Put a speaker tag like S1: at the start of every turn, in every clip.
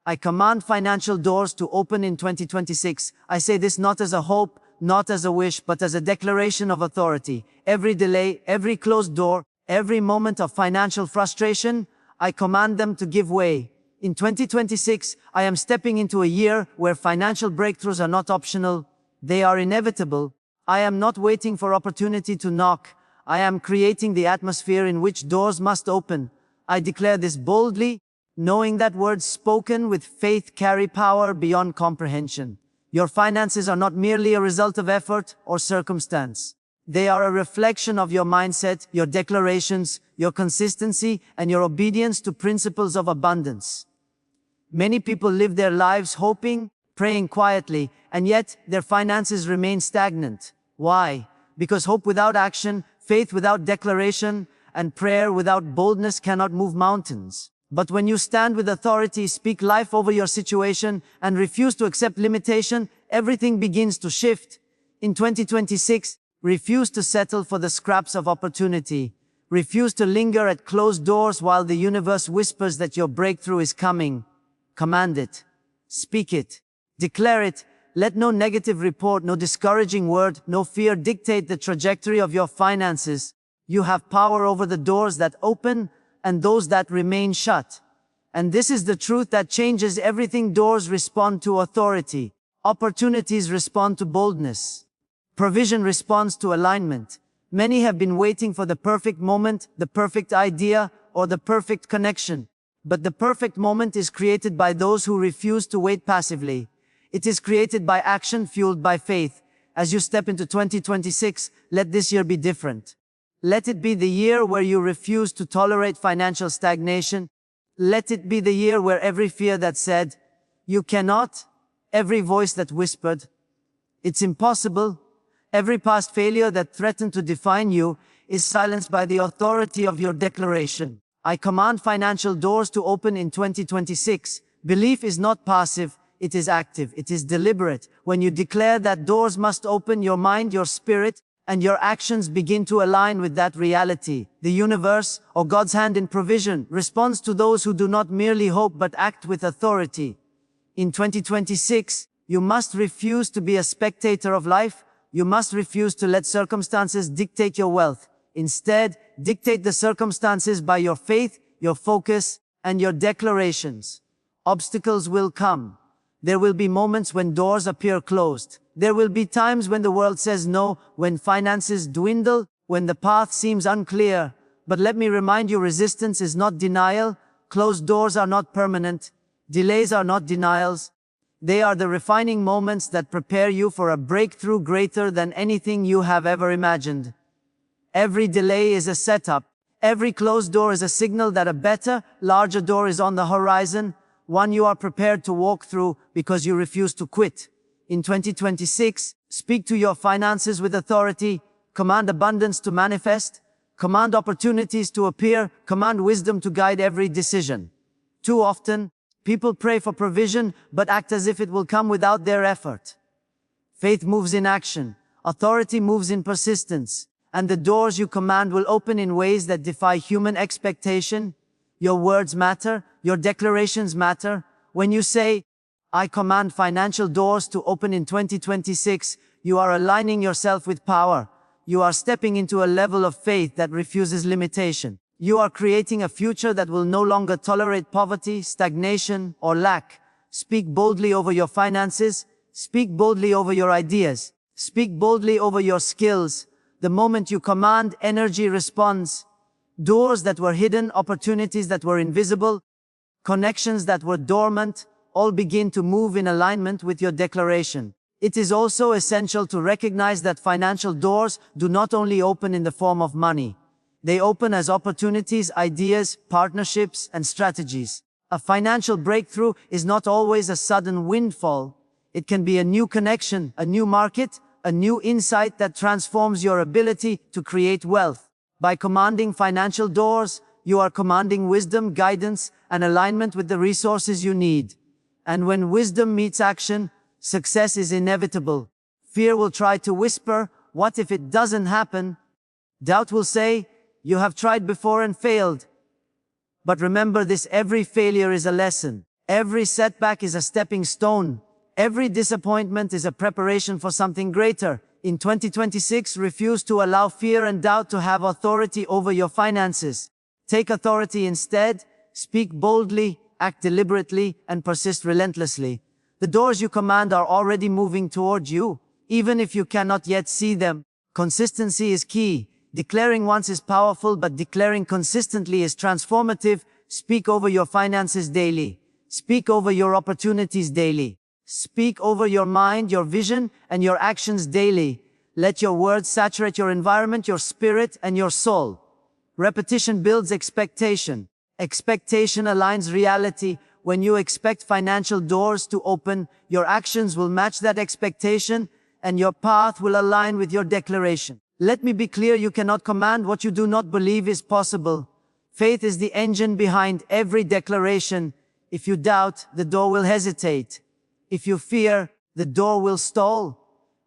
S1: I command financial doors to open in 2026. I say this not as a hope, not as a wish, but as a declaration of authority. Every delay, every closed door, every moment of financial frustration, I command them to give way. In 2026, I am stepping into a year where financial breakthroughs are not optional, they are inevitable. I am not waiting for opportunity to knock. I am creating the atmosphere in which doors must open. I declare this boldly, knowing that words spoken with faith carry power beyond comprehension. Your finances are not merely a result of effort or circumstance. They are a reflection of your mindset, your declarations, your consistency, and your obedience to principles of abundance. Many people live their lives hoping, praying quietly, and yet their finances remain stagnant. Why? Because hope without action, faith without declaration, and prayer without boldness cannot move mountains. But when you stand with authority, speak life over your situation, and refuse to accept limitation, everything begins to shift. In 2026, refuse to settle for the scraps of opportunity. Refuse to linger at closed doors while the universe whispers that your breakthrough is coming. Command it. Speak it. Declare it. Let no negative report, no discouraging word, no fear dictate the trajectory of your finances. You have power over the doors that open and those that remain shut. And this is the truth that changes everything. Doors respond to authority. Opportunities respond to boldness. Provision responds to alignment. Many have been waiting for the perfect moment, the perfect idea, or the perfect connection. But the perfect moment is created by those who refuse to wait passively. It is created by action fueled by faith. As you step into 2026, let this year be different. Let it be the year where you refuse to tolerate financial stagnation. Let it be the year where every fear that said, "You cannot," every voice that whispered, "It's impossible," every past failure that threatened to define you, is silenced by the authority of your declaration. I command financial doors to open in 2026. Belief is not passive, it is active, it is deliberate. When you declare that doors must open, your mind, your spirit, and your actions begin to align with that reality. The universe, or God's hand in provision, responds to those who do not merely hope but act with authority. In 2026, you must refuse to be a spectator of life. You must refuse to let circumstances dictate your wealth. Instead, dictate the circumstances by your faith, your focus, and your declarations. Obstacles will come. There will be moments when doors appear closed. There will be times when the world says no, when finances dwindle, when the path seems unclear. But let me remind you, resistance is not denial. Closed doors are not permanent. Delays are not denials. They are the refining moments that prepare you for a breakthrough greater than anything you have ever imagined. Every delay is a setup. Every closed door is a signal that a better, larger door is on the horizon, one you are prepared to walk through because you refuse to quit. In 2026, speak to your finances with authority, command abundance to manifest, command opportunities to appear, command wisdom to guide every decision. Too often, people pray for provision, but act as if it will come without their effort. Faith moves in action, authority moves in persistence, and the doors you command will open in ways that defy human expectation. Your words matter, your declarations matter. When you say, "I command financial doors to open in 2026, you are aligning yourself with power. You are stepping into a level of faith that refuses limitation. You are creating a future that will no longer tolerate poverty, stagnation, or lack. Speak boldly over your finances. Speak boldly over your ideas. Speak boldly over your skills. The moment you command, energy responds. Doors that were hidden, opportunities that were invisible, connections that were dormant, all begin to move in alignment with your declaration. It is also essential to recognize that financial doors do not only open in the form of money. They open as opportunities, ideas, partnerships, and strategies. A financial breakthrough is not always a sudden windfall. It can be a new connection, a new market, a new insight that transforms your ability to create wealth. By commanding financial doors, you are commanding wisdom, guidance, and alignment with the resources you need. And when wisdom meets action, success is inevitable. Fear will try to whisper, "What if it doesn't happen?" Doubt will say, "You have tried before and failed." But remember this, every failure is a lesson. Every setback is a stepping stone. Every disappointment is a preparation for something greater. In 2026, refuse to allow fear and doubt to have authority over your finances. Take authority instead. Speak boldly, act deliberately, and persist relentlessly. The doors you command are already moving toward you, even if you cannot yet see them. Consistency is key. Declaring once is powerful, but declaring consistently is transformative. Speak over your finances daily. Speak over your opportunities daily. Speak over your mind, your vision, and your actions daily. Let your words saturate your environment, your spirit, and your soul. Repetition builds expectation. Expectation aligns reality. When you expect financial doors to open, your actions will match that expectation, and your path will align with your declaration. Let me be clear, you cannot command what you do not believe is possible. Faith is the engine behind every declaration. If you doubt, the door will hesitate. If you fear, the door will stall.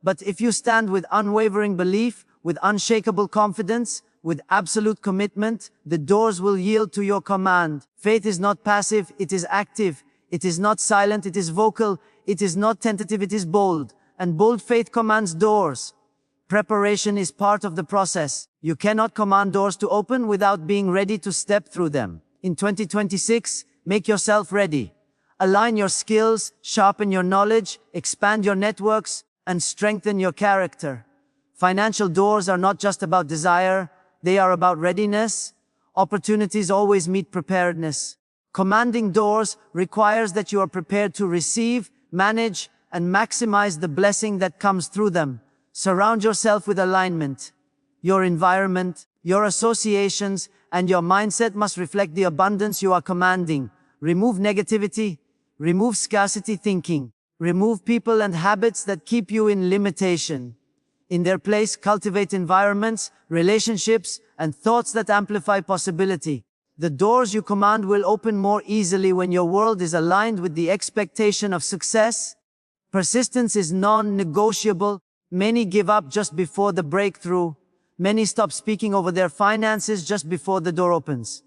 S1: But if you stand with unwavering belief, with unshakable confidence, with absolute commitment, the doors will yield to your command. Faith is not passive, it is active. It is not silent, it is vocal. It is not tentative, it is bold. And bold faith commands doors. Preparation is part of the process. You cannot command doors to open without being ready to step through them. In 2026, make yourself ready. Align your skills, sharpen your knowledge, expand your networks, and strengthen your character. Financial doors are not just about desire, they are about readiness. Opportunities always meet preparedness. Commanding doors requires that you are prepared to receive, manage, and maximize the blessing that comes through them. Surround yourself with alignment. Your environment, your associations, and your mindset must reflect the abundance you are commanding. Remove negativity. Remove scarcity thinking. Remove people and habits that keep you in limitation. In their place, cultivate environments, relationships, and thoughts that amplify possibility. The doors you command will open more easily when your world is aligned with the expectation of success. Persistence is non-negotiable. Many give up just before the breakthrough. Many stop speaking over their finances just before the door opens.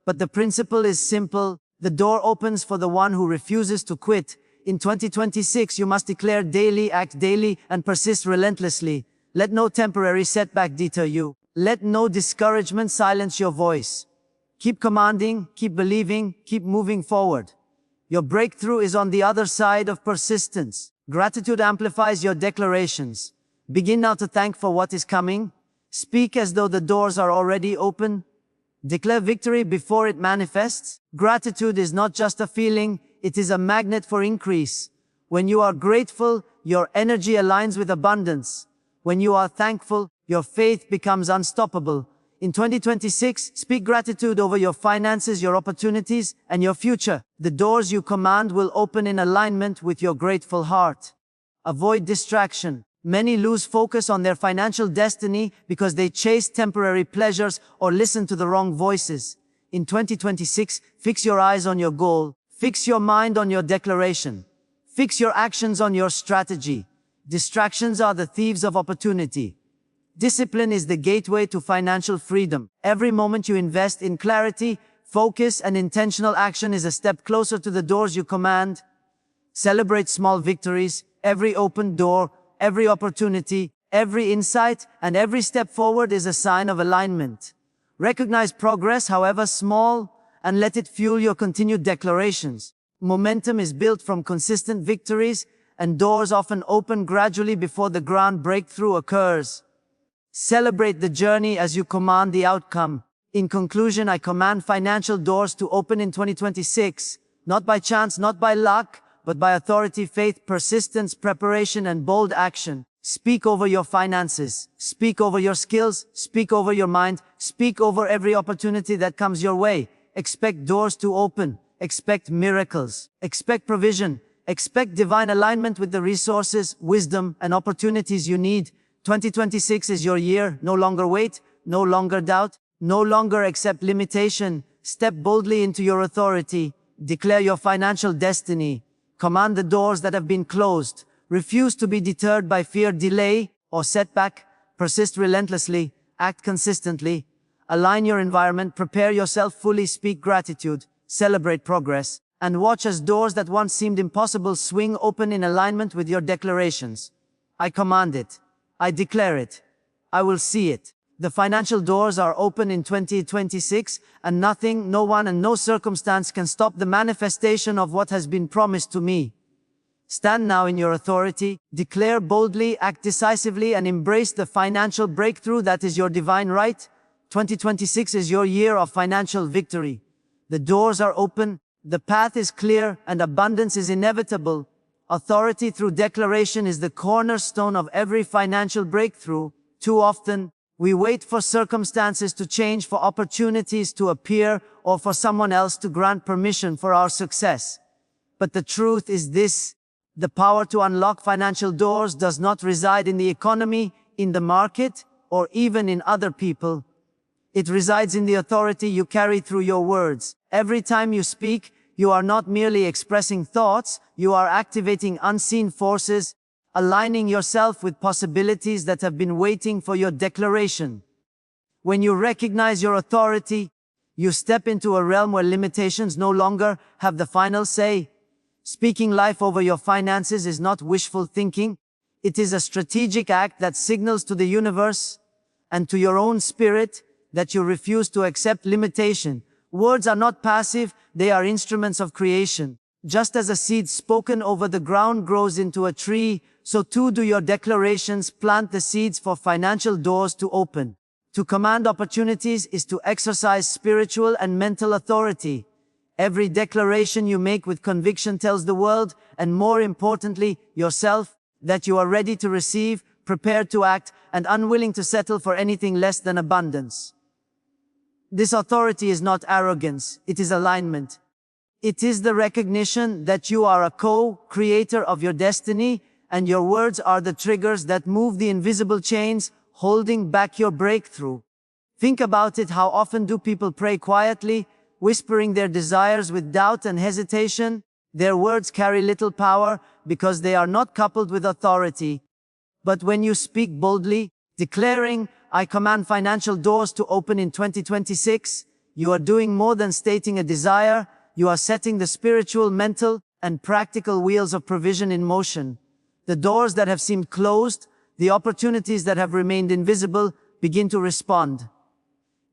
S1: But the principle is simple. The door opens for the one who refuses to quit. In 2026, you must declare daily, act daily, and persist relentlessly. Let no temporary setback deter you. Let no discouragement silence your voice. Keep commanding, keep believing, keep moving forward. Your breakthrough is on the other side of persistence. Gratitude amplifies your declarations. Begin now to thank for what is coming. Speak as though the doors are already open. Declare victory before it manifests. Gratitude is not just a feeling, it is a magnet for increase. When you are grateful, your energy aligns with abundance. When you are thankful, your faith becomes unstoppable. In 2026, speak gratitude over your finances, your opportunities, and your future. The doors you command will open in alignment with your grateful heart. Avoid distraction. Many lose focus on their financial destiny because they chase temporary pleasures or listen to the wrong voices. In 2026, fix your eyes on your goal. Fix your mind on your declaration. Fix your actions on your strategy. Distractions are the thieves of opportunity. Discipline is the gateway to financial freedom. Every moment you invest in clarity, focus, and intentional action is a step closer to the doors you command. Celebrate small victories. Every open door, every opportunity, every insight, and every step forward is a sign of alignment. Recognize progress, however small, and let it fuel your continued declarations. Momentum is built from consistent victories, and doors often open gradually before the grand breakthrough occurs. Celebrate the journey as you command the outcome. In conclusion, I command financial doors to open in 2026, not by chance, not by luck, but by authority, faith, persistence, preparation, and bold action. Speak over your finances. Speak over your skills. Speak over your mind. Speak over every opportunity that comes your way. Expect doors to open. Expect miracles. Expect provision. Expect divine alignment with the resources, wisdom, and opportunities you need. 2026 is your year. No longer wait. No longer doubt. No longer accept limitation. Step boldly into your authority. Declare your financial destiny. Command the doors that have been closed. Refuse to be deterred by fear, delay, or setback. Persist relentlessly. Act consistently. Align your environment. Prepare yourself fully. Speak gratitude. Celebrate progress. And watch as doors that once seemed impossible swing open in alignment with your declarations. I command it. I declare it. I will see it. The financial doors are open in 2026, and nothing, no one, and no circumstance can stop the manifestation of what has been promised to me. Stand now in your authority, declare boldly, act decisively, and embrace the financial breakthrough that is your divine right. 2026 is your year of financial victory. The doors are open, the path is clear, and abundance is inevitable. Authority through declaration is the cornerstone of every financial breakthrough. Too often, we wait for circumstances to change, for opportunities to appear, or for someone else to grant permission for our success. But the truth is this: the power to unlock financial doors does not reside in the economy, in the market, or even in other people. It resides in the authority you carry through your words. Every time you speak, you are not merely expressing thoughts, you are activating unseen forces, aligning yourself with possibilities that have been waiting for your declaration. When you recognize your authority, you step into a realm where limitations no longer have the final say. Speaking life over your finances is not wishful thinking. It is a strategic act that signals to the universe and to your own spirit that you refuse to accept limitation. Words are not passive, they are instruments of creation. Just as a seed spoken over the ground grows into a tree, so too do your declarations plant the seeds for financial doors to open. To command opportunities is to exercise spiritual and mental authority. Every declaration you make with conviction tells the world, and more importantly, yourself, that you are ready to receive, prepared to act, and unwilling to settle for anything less than abundance. This authority is not arrogance, it is alignment. It is the recognition that you are a co-creator of your destiny, and your words are the triggers that move the invisible chains, holding back your breakthrough. Think about it: how often do people pray quietly, whispering their desires with doubt and hesitation? Their words carry little power because they are not coupled with authority. But when you speak boldly, declaring, "I command financial doors to open in 2026, you are doing more than stating a desire. You are setting the spiritual, mental, and practical wheels of provision in motion. The doors that have seemed closed, the opportunities that have remained invisible, begin to respond.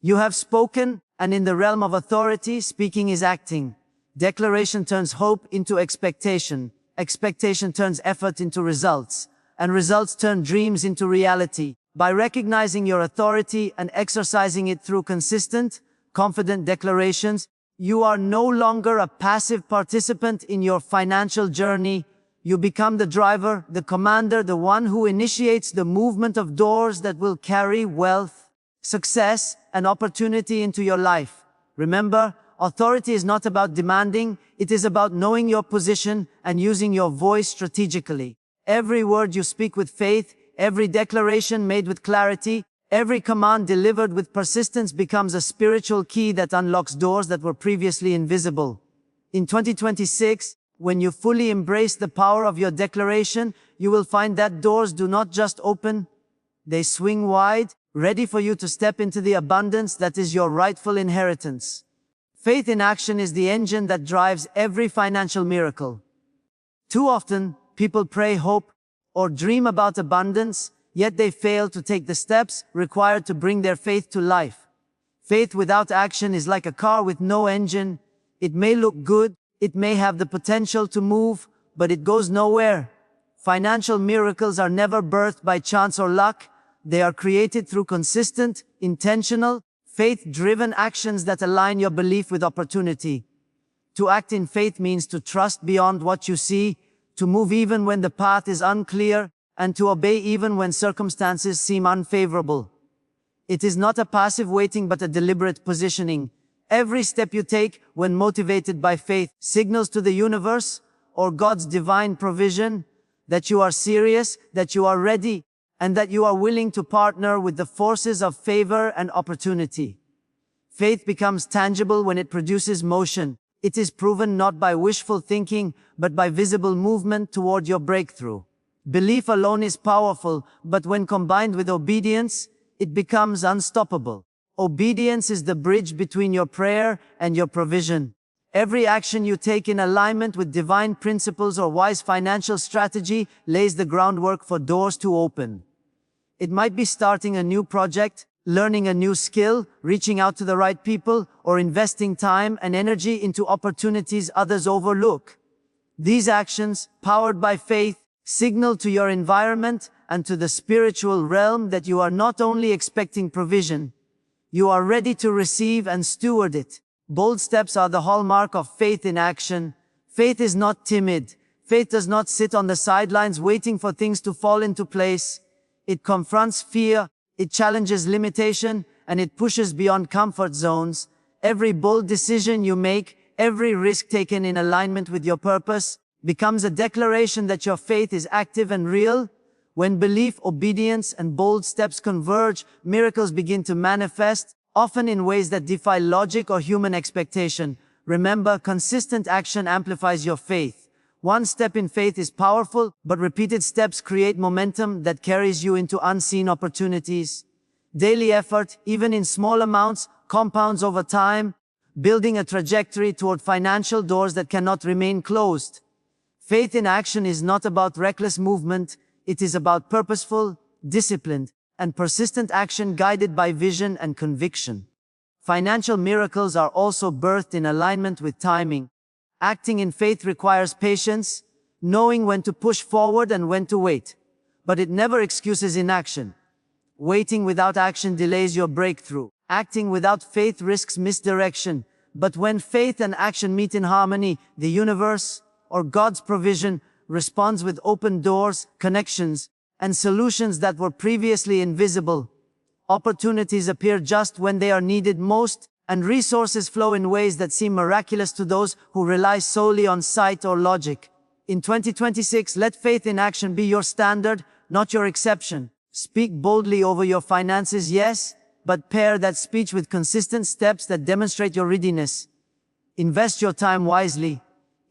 S1: You have spoken, and in the realm of authority, speaking is acting. Declaration turns hope into expectation. Expectation turns effort into results. And results turn dreams into reality. By recognizing your authority and exercising it through consistent, confident declarations, you are no longer a passive participant in your financial journey. You become the driver, the commander, the one who initiates the movement of doors that will carry wealth, success, and opportunity into your life. Remember, authority is not about demanding, it is about knowing your position and using your voice strategically. Every word you speak with faith, every declaration made with clarity, every command delivered with persistence becomes a spiritual key that unlocks doors that were previously invisible. In 2026, when you fully embrace the power of your declaration, you will find that doors do not just open, they swing wide, ready for you to step into the abundance that is your rightful inheritance. Faith in action is the engine that drives every financial miracle. Too often, people pray, hope, or dream about abundance, yet they fail to take the steps required to bring their faith to life. Faith without action is like a car with no engine. It may look good, it may have the potential to move, but it goes nowhere. Financial miracles are never birthed by chance or luck. They are created through consistent, intentional, faith-driven actions that align your belief with opportunity. To act in faith means to trust beyond what you see, to move even when the path is unclear, and to obey even when circumstances seem unfavorable. It is not a passive waiting but a deliberate positioning. Every step you take, when motivated by faith, signals to the universe, or God's divine provision, that you are serious, that you are ready, and that you are willing to partner with the forces of favor and opportunity. Faith becomes tangible when it produces motion. It is proven not by wishful thinking, but by visible movement toward your breakthrough. Belief alone is powerful, but when combined with obedience, it becomes unstoppable. Obedience is the bridge between your prayer and your provision. Every action you take in alignment with divine principles or wise financial strategy lays the groundwork for doors to open. It might be starting a new project, learning a new skill, reaching out to the right people, or investing time and energy into opportunities others overlook. These actions, powered by faith, signal to your environment and to the spiritual realm that you are not only expecting provision, you are ready to receive and steward it. Bold steps are the hallmark of faith in action. Faith is not timid. Faith does not sit on the sidelines waiting for things to fall into place. It confronts fear, it challenges limitation, and it pushes beyond comfort zones. Every bold decision you make, every risk taken in alignment with your purpose, becomes a declaration that your faith is active and real. When belief, obedience, and bold steps converge, miracles begin to manifest, often in ways that defy logic or human expectation. Remember, consistent action amplifies your faith. One step in faith is powerful, but repeated steps create momentum that carries you into unseen opportunities. Daily effort, even in small amounts, compounds over time, building a trajectory toward financial doors that cannot remain closed. Faith in action is not about reckless movement, it is about purposeful, disciplined, and persistent action guided by vision and conviction. Financial miracles are also birthed in alignment with timing. Acting in faith requires patience, knowing when to push forward and when to wait. But it never excuses inaction. Waiting without action delays your breakthrough. Acting without faith risks misdirection. But when faith and action meet in harmony, the universe, or God's provision, responds with open doors, connections, and solutions that were previously invisible. Opportunities appear just when they are needed most, and resources flow in ways that seem miraculous to those who rely solely on sight or logic. In 2026, let faith in action be your standard, not your exception. Speak boldly over your finances, yes, but pair that speech with consistent steps that demonstrate your readiness. Invest your time wisely.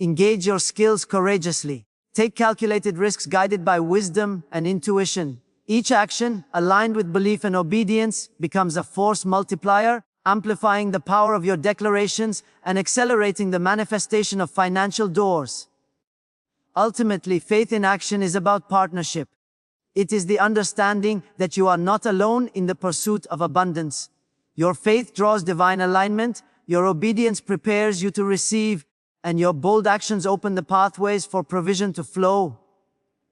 S1: Engage your skills courageously. Take calculated risks guided by wisdom and intuition. Each action, aligned with belief and obedience, becomes a force multiplier, amplifying the power of your declarations and accelerating the manifestation of financial doors. Ultimately, faith in action is about partnership. It is the understanding that you are not alone in the pursuit of abundance. Your faith draws divine alignment, your obedience prepares you to receive, and your bold actions open the pathways for provision to flow.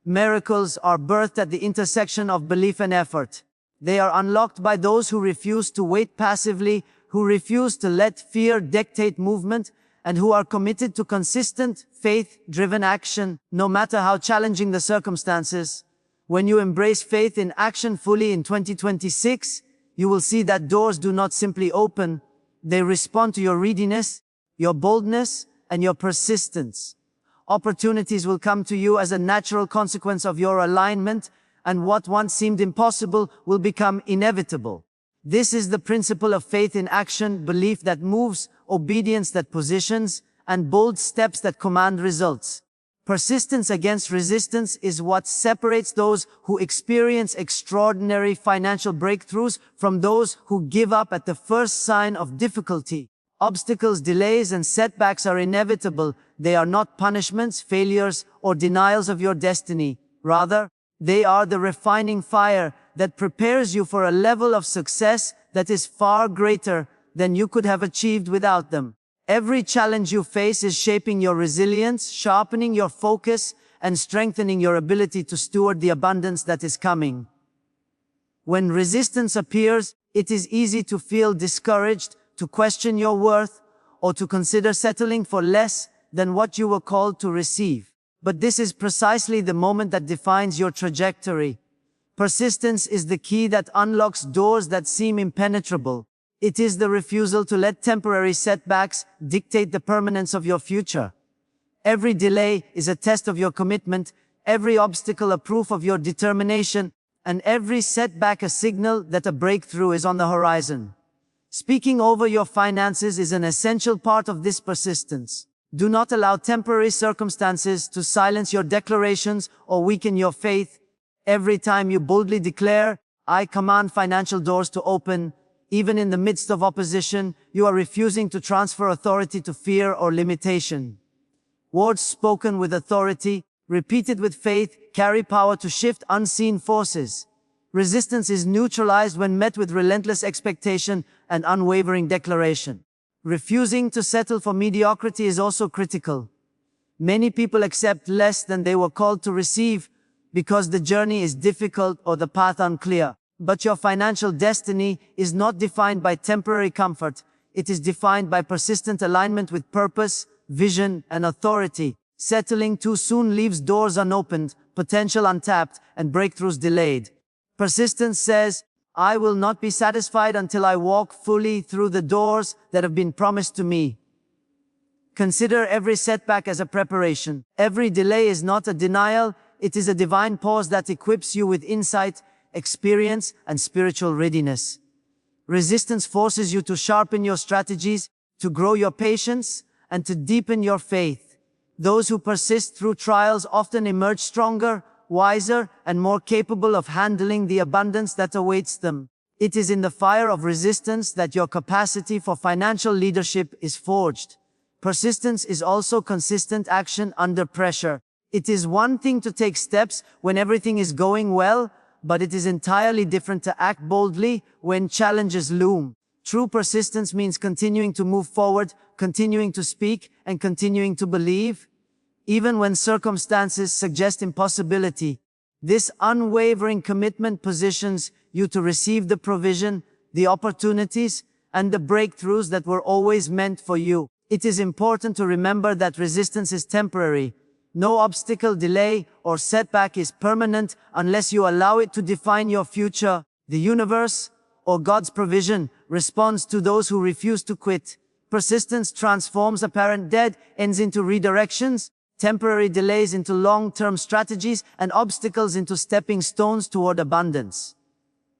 S1: Miracles are birthed at the intersection of belief and effort. They are unlocked by those who refuse to wait passively, who refuse to let fear dictate movement, and who are committed to consistent, faith-driven action, no matter how challenging the circumstances. When you embrace faith in action fully in 2026, you will see that doors do not simply open, they respond to your readiness, your boldness, and your persistence. Opportunities will come to you as a natural consequence of your alignment, and what once seemed impossible will become inevitable. This is the principle of faith in action, belief that moves, obedience that positions, and bold steps that command results. Persistence against resistance is what separates those who experience extraordinary financial breakthroughs from those who give up at the first sign of difficulty. Obstacles, delays, and setbacks are inevitable. They are not punishments, failures, or denials of your destiny. Rather, they are the refining fire that prepares you for a level of success that is far greater than you could have achieved without them. Every challenge you face is shaping your resilience, sharpening your focus, and strengthening your ability to steward the abundance that is coming. When resistance appears, it is easy to feel discouraged, to question your worth, or to consider settling for less than what you were called to receive. But this is precisely the moment that defines your trajectory. Persistence is the key that unlocks doors that seem impenetrable. It is the refusal to let temporary setbacks dictate the permanence of your future. Every delay is a test of your commitment, every obstacle a proof of your determination, and every setback a signal that a breakthrough is on the horizon. Speaking over your finances is an essential part of this persistence. Do not allow temporary circumstances to silence your declarations or weaken your faith. Every time you boldly declare, "I command financial doors to open," Even in the midst of opposition, you are refusing to transfer authority to fear or limitation. Words spoken with authority, repeated with faith, carry power to shift unseen forces. Resistance is neutralized when met with relentless expectation and unwavering declaration. Refusing to settle for mediocrity is also critical. Many people accept less than they were called to receive because the journey is difficult or the path unclear. But your financial destiny is not defined by temporary comfort. It is defined by persistent alignment with purpose, vision, and authority. Settling too soon leaves doors unopened, potential untapped, and breakthroughs delayed. Persistence says, I will not be satisfied until I walk fully through the doors that have been promised to me. Consider every setback as a preparation. Every delay is not a denial, it is a divine pause that equips you with insight, experience, and spiritual readiness. Resistance forces you to sharpen your strategies, to grow your patience, and to deepen your faith. Those who persist through trials often emerge stronger, wiser, and more capable of handling the abundance that awaits them. It is in the fire of resistance that your capacity for financial leadership is forged. Persistence is also consistent action under pressure. It is one thing to take steps when everything is going well, but it is entirely different to act boldly when challenges loom. True persistence means continuing to move forward, continuing to speak, and continuing to believe, even when circumstances suggest impossibility. This unwavering commitment positions you to receive the provision, the opportunities, and the breakthroughs that were always meant for you. It is important to remember that resistance is temporary. No obstacle, delay, or setback is permanent unless you allow it to define your future. The universe, or God's provision, responds to those who refuse to quit. Persistence transforms apparent dead ends into redirections, temporary delays into long-term strategies, and obstacles into stepping stones toward abundance.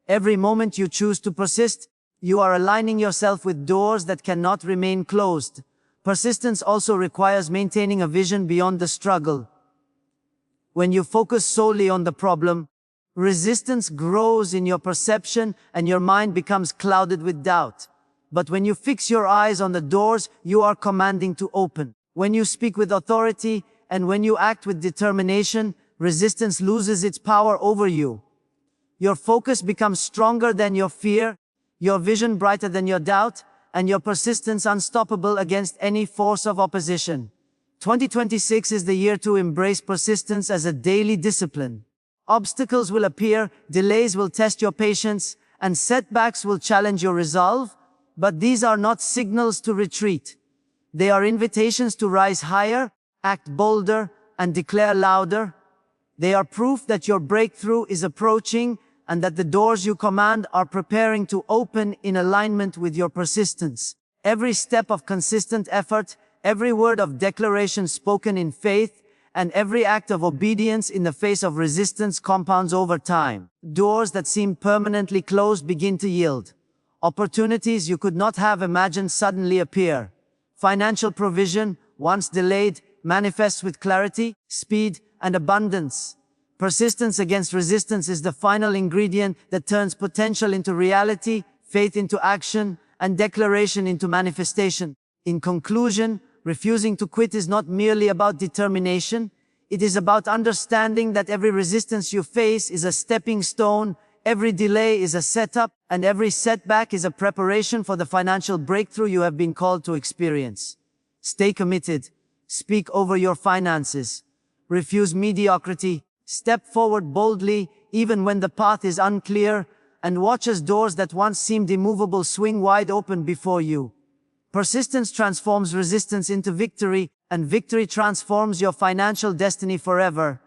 S1: Every moment you choose to persist, you are aligning yourself with doors that cannot remain closed. Persistence also requires maintaining a vision beyond the struggle. When you focus solely on the problem, resistance grows in your perception and your mind becomes clouded with doubt. But when you fix your eyes on the doors you are commanding to open, when you speak with authority and when you act with determination, resistance loses its power over you. Your focus becomes stronger than your fear, your vision brighter than your doubt, and your persistence unstoppable against any force of opposition. 2026 is the year to embrace persistence as a daily discipline. Obstacles will appear, delays will test your patience, and setbacks will challenge your resolve, but these are not signals to retreat. They are invitations to rise higher, act bolder, and declare louder. They are proof that your breakthrough is approaching and that the doors you command are preparing to open in alignment with your persistence. Every step of consistent effort, every word of declaration spoken in faith, and every act of obedience in the face of resistance compounds over time. Doors that seem permanently closed begin to yield. Opportunities you could not have imagined suddenly appear. Financial provision, once delayed, manifests with clarity, speed, and abundance. Persistence against resistance is the final ingredient that turns potential into reality, faith into action, and declaration into manifestation. In conclusion, refusing to quit is not merely about determination. It is about understanding that every resistance you face is a stepping stone, every delay is a setup, and every setback is a preparation for the financial breakthrough you have been called to experience. Stay committed. Speak over your finances. Refuse mediocrity. Step forward boldly, even when the path is unclear, and watch as doors that once seemed immovable swing wide open before you. Persistence transforms resistance into victory, and victory transforms your financial destiny forever.